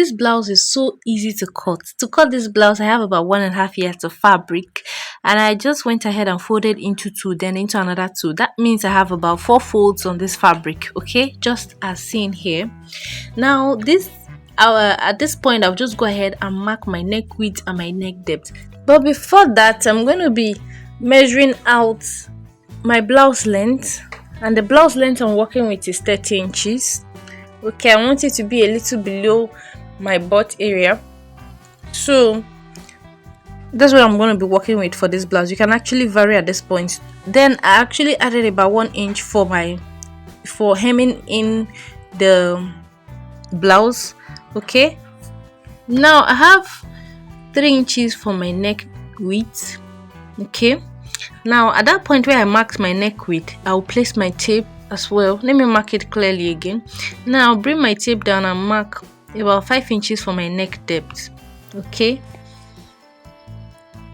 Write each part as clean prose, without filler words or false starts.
this blouse is so easy to cut. To cut this blouse, I have about 1.5 yards of fabric, and I just went ahead and folded into two, then into another two. That means I have about 4 folds on this fabric, okay, just as seen here. Now this at this point, I'll just go ahead and mark my neck width and my neck depth. But before that, I'm going to be measuring out my blouse length, and the blouse length I'm working with is 30 inches. Okay, I want it to be a little below my butt area, so that's what I'm going to be working with for this blouse. You can actually vary at this point. Then I actually added about 1 inch for hemming in the blouse. Okay, now I have 3 inches for my neck width. Okay, now at that point where I marked my neck width, I'll place my tape as well. Let me mark it clearly again. Now I'll bring my tape down and mark about 5 inches for my neck depth. Okay,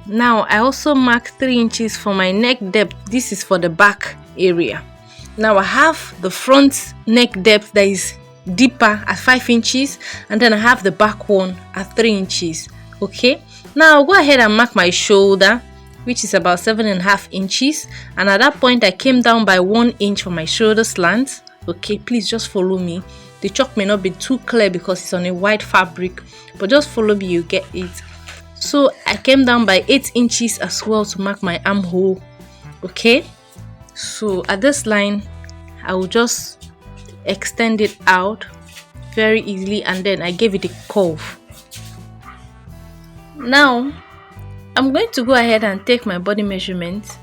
now I also mark 3 inches for my neck depth. This is for the back area. Now I have the front neck depth that is deeper at 5 inches, and then I have the back one at 3 inches. Okay, now I'll go ahead and mark my shoulder, which is about 7.5 inches, and at that point I came down by 1 inch for my shoulder slant. Okay, please just follow me. The chalk may not be too clear because it's on a white fabric, but just follow me, you get it. So I came down by 8 inches as well to mark my armhole. Okay, so at this line I will just extend it out very easily, and then I gave it a curve. Now I'm going to go ahead and take my body measurement.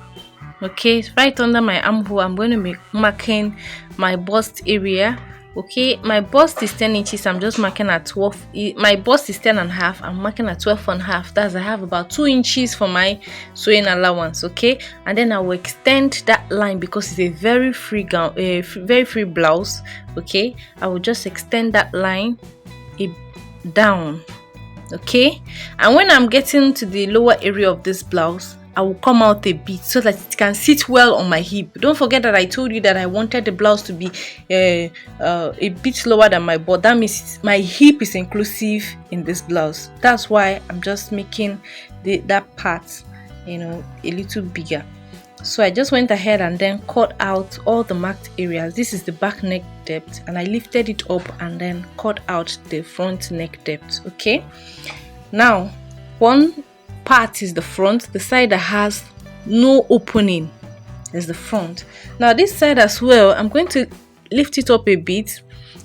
Okay, right under my armhole, I'm going to be marking my bust area. Okay, my bust is 10 inches. I'm just marking at 12. My bust is 10.5. I'm marking at 12.5. That's, I have about 2 inches for my sewing allowance. Okay, and then I will extend that line because it's a very free gown, very free blouse. Okay, I will just extend that line down. Okay, and when I'm getting to the lower area of this blouse, I will come out a bit so that it can sit well on my hip. Don't forget that I told you that I wanted the blouse to be a bit lower than my butt. That means my hip is inclusive in this blouse. That's why I'm just making that part, you know, a little bigger. So I just went ahead and then cut out all the marked areas. This is the back neck depth, and I lifted it up and then cut out the front neck depth. Okay, now one part is the front, the side that has no opening is the front. Now this side as well, I'm going to lift it up a bit,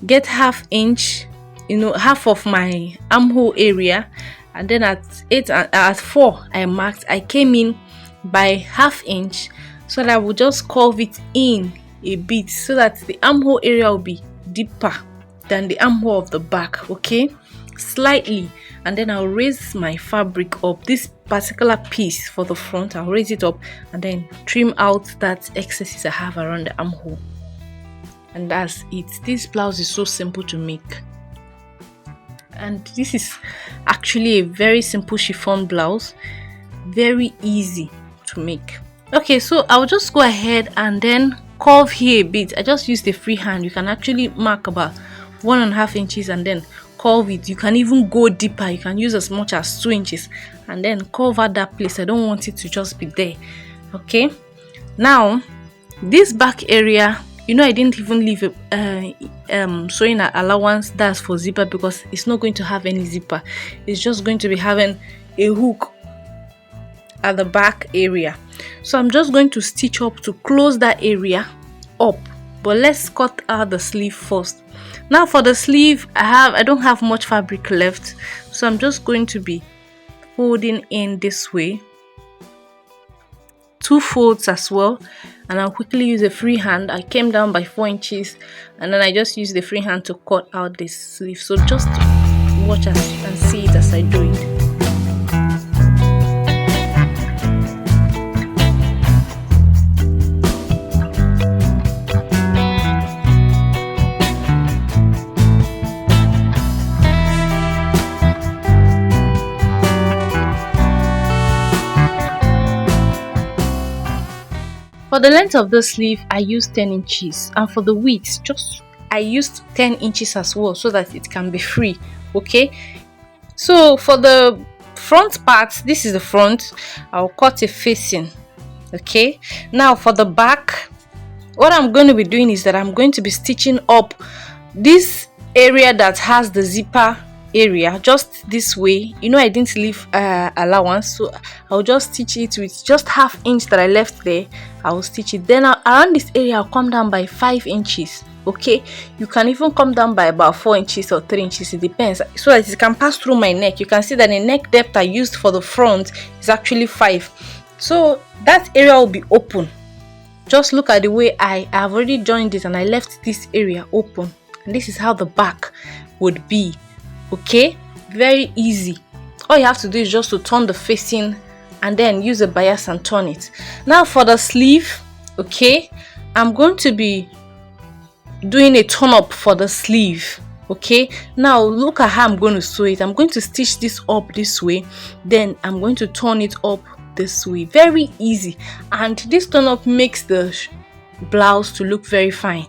get ½ inch, you know, half of my armhole area, and then at 4 I marked, I came in by ½ inch so that I will just curve it in a bit so that the armhole area will be deeper than the armhole of the back. Okay, slightly, and then I'll raise my fabric up. This particular piece for the front, I'll raise it up and then trim out that excesses I have around the armhole, and that's it. This blouse is so simple to make, and this is actually a very simple chiffon blouse, very easy to make. Okay, so I'll just go ahead and then curve here a bit. I just use the free hand. You can actually mark about 1.5 inches and then curve it. You can even go deeper. You can use as much as 2 inches and then cover that place. I don't want it to just be there. Okay, now this back area, you know, I didn't even leave a sewing allowance that's for zipper because it's not going to have any zipper. It's just going to be having a hook at the back area. So I'm just going to stitch up to close that area up, but let's cut out the sleeve first. Now for the sleeve, I don't have much fabric left, so I'm just going to be folding in this way, 2 folds as well, and I'll quickly use a free hand. I came down by 4 inches and then I just use the free hand to cut out this sleeve. So just watch and see it as I do it. For the length of the sleeve, I used 10 inches, and for the width, I used 10 inches as well so that it can be free Okay, so for the front part, this is the front. I'll cut a facing. Okay, now for the back, what I'm going to be doing is that I'm going to be stitching up this area that has the zipper area just this way. You know, I didn't leave allowance, so I'll just stitch it with just half inch that I left there. I'll stitch it, then around this area I'll come down by 5 inches. Okay, you can even come down by about 4 inches or 3 inches, it depends, so that it can pass through my neck. You can see that the neck depth I used for the front is actually 5, so that area will be open. Just look at the way I have already joined it and I left this area open, and this is how the back would be. Okay, very easy. All you have to do is just to turn the facing and then use a bias and turn it. Now for the sleeve, okay, I'm going to be doing a turn up for the sleeve. Okay, now look at how I'm going to sew it. I'm going to stitch this up this way, then I'm going to turn it up this way. Very easy, and this turn up makes the blouse to look very fine.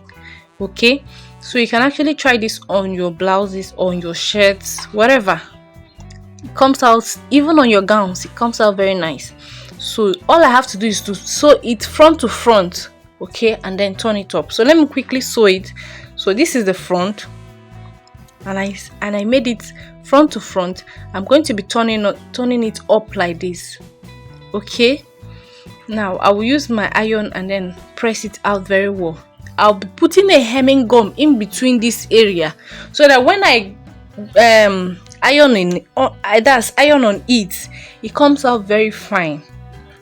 Okay, so you can actually try this on your blouses, on your shirts, whatever. It comes out, even on your gowns, it comes out very nice. So all I have to do is to sew it front to front, okay, and then turn it up. So let me quickly sew it. So this is the front, and I made it front to front. I'm going to be turning it up like this. Okay, now I will use my iron and then press it out very well. I'll be putting a hemming gum in between this area, so that when I iron on it, it comes out very fine.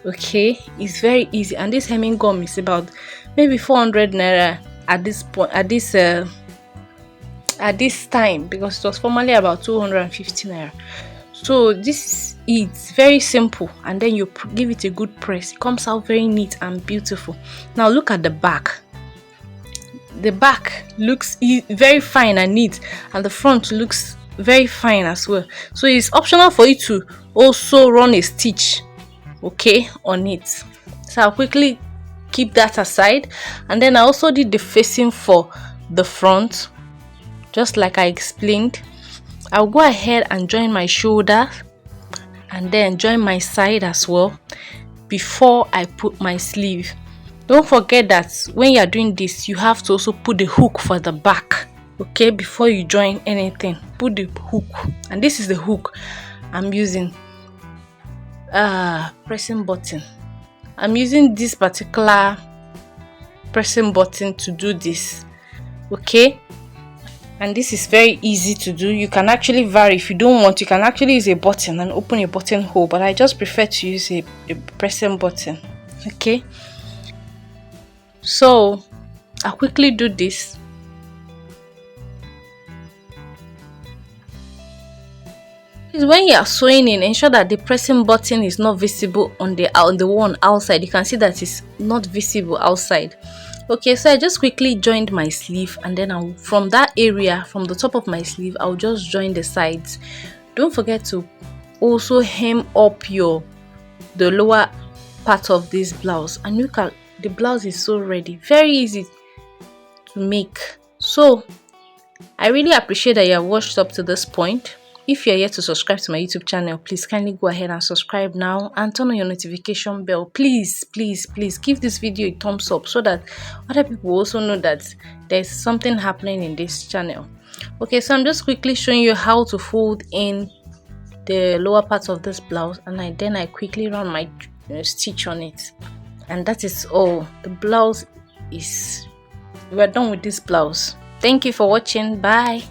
Okay, it's very easy, and this hemming gum is about maybe 400 naira at this point, at this time, because it was formerly about 250 naira. So this is very simple, and then you give it a good press. It comes out very neat and beautiful. Now look at the back. The back looks very fine and neat, and the front looks very fine as well. So it's optional for you to also run a stitch, okay, on it. So I'll quickly keep that aside, and then I also did the facing for the front, just like I explained. I'll go ahead and join my shoulder and then join my side as well before I put my sleeve. Don't forget that when you are doing this, you have to also put the hook for the back. Okay, before you join anything, put the hook, and this is the hook I'm using. Pressing button. I'm using this particular pressing button to do this. Okay, and this is very easy to do. You can actually vary. If you don't want, you can actually use a button and open a button hole, but I just prefer to use a pressing button. Okay, so I'll quickly do this. When you are sewing in, ensure that the pressing button is not visible on the one outside. You can see that it's not visible outside. Okay, so I just quickly joined my sleeve, and then from that area, from the top of my sleeve, I'll just join the sides. Don't forget to also hem up the lower part of this blouse, and look at the blouse is so ready, very easy to make. So I really appreciate that you have watched up to this point. If you're yet to subscribe to my YouTube channel, please kindly go ahead and subscribe now and turn on your notification bell. Please give this video a thumbs up so that other people also know that there's something happening in this channel. Okay, so I'm just quickly showing you how to fold in the lower part of this blouse, and then I quickly run my stitch on it, and that is all. The blouse is, we're done with this blouse. Thank you for watching. Bye.